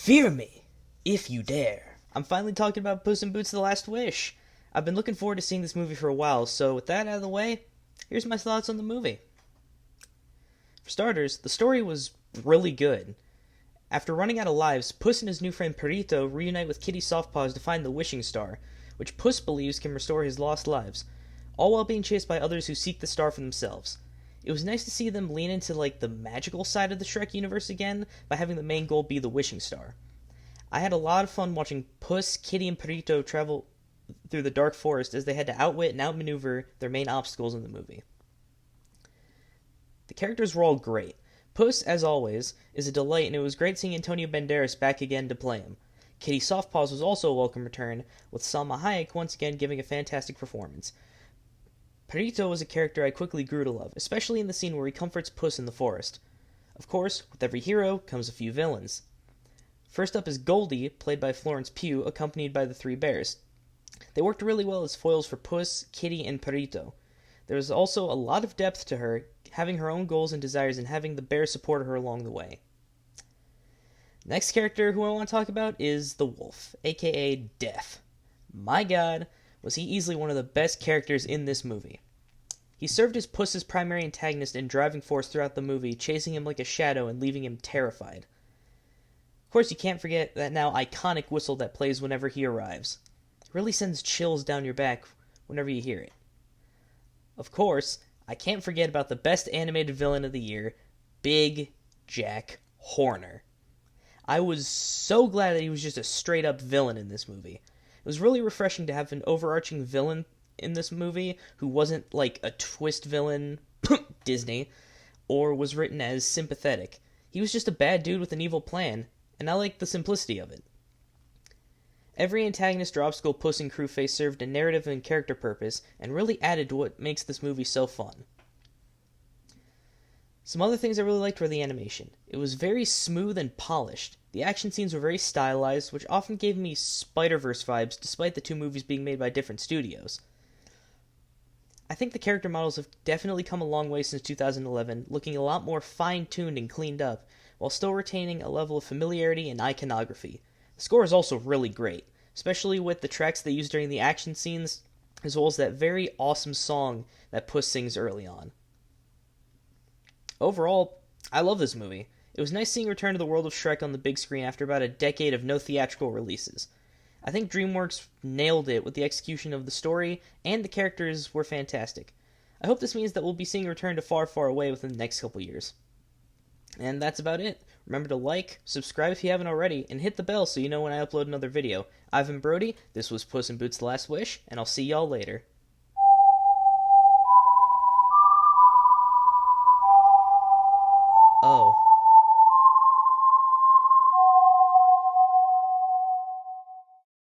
Fear me, if you dare. I'm finally talking about Puss in Boots: The Last Wish. I've been looking forward to seeing this movie for a while, so with that out of the way, here's my thoughts on the movie. For starters, the story was really good. After running out of lives, Puss and his new friend Perito reunite with Kitty Softpaws to find the Wishing Star, which Puss believes can restore his lost lives, all while being chased by others who seek the star for themselves. It was nice to see them lean into the magical side of the Shrek universe again by having the main goal be the Wishing Star. I had a lot of fun watching Puss, Kitty, and Perito travel through the dark forest as they had to outwit and outmaneuver their main obstacles in the movie. The characters were all great. Puss, as always, is a delight, and it was great seeing Antonio Banderas back again to play him. Kitty Softpaws was also a welcome return, with Salma Hayek once again giving a fantastic performance. Perito was a character I quickly grew to love, especially in the scene where he comforts Puss in the forest. Of course, with every hero comes a few villains. First up is Goldie, played by Florence Pugh, accompanied by the three bears. They worked really well as foils for Puss, Kitty, and Perito. There was also a lot of depth to her, having her own goals and desires and having the bears support her along the way. Next character who I want to talk about is the Wolf, aka Death. My god, was he easily one of the best characters in this movie. He served as Puss's primary antagonist and driving force throughout the movie, chasing him like a shadow and leaving him terrified. Of course, you can't forget that now iconic whistle that plays whenever he arrives. It really sends chills down your back whenever you hear it. Of course, I can't forget about the best animated villain of the year, Big Jack Horner. I was so glad that he was just a straight-up villain in this movie. It was really refreshing to have an overarching villain in this movie who wasn't like a twist villain, Disney, or was written as sympathetic. He was just a bad dude with an evil plan, and I liked the simplicity of it. Every antagonist or obstacle Puss and crew face served a narrative and character purpose, and really added to what makes this movie so fun. Some other things I really liked were the animation. It was very smooth and polished. The action scenes were very stylized, which often gave me Spider-Verse vibes, despite the two movies being made by different studios. I think the character models have definitely come a long way since 2011, looking a lot more fine-tuned and cleaned up, while still retaining a level of familiarity and iconography. The score is also really great, especially with the tracks they use during the action scenes, as well as that very awesome song that Puss sings early on. Overall, I love this movie. It was nice seeing Return to the World of Shrek on the big screen after about a decade of no theatrical releases. I think DreamWorks nailed it with the execution of the story, and the characters were fantastic. I hope this means that we'll be seeing Return to Far, Far Away within the next couple years. And that's about it. Remember to like, subscribe if you haven't already, and hit the bell so you know when I upload another video. I've been Brody, this was Puss in Boots: The Last Wish, and I'll see y'all later.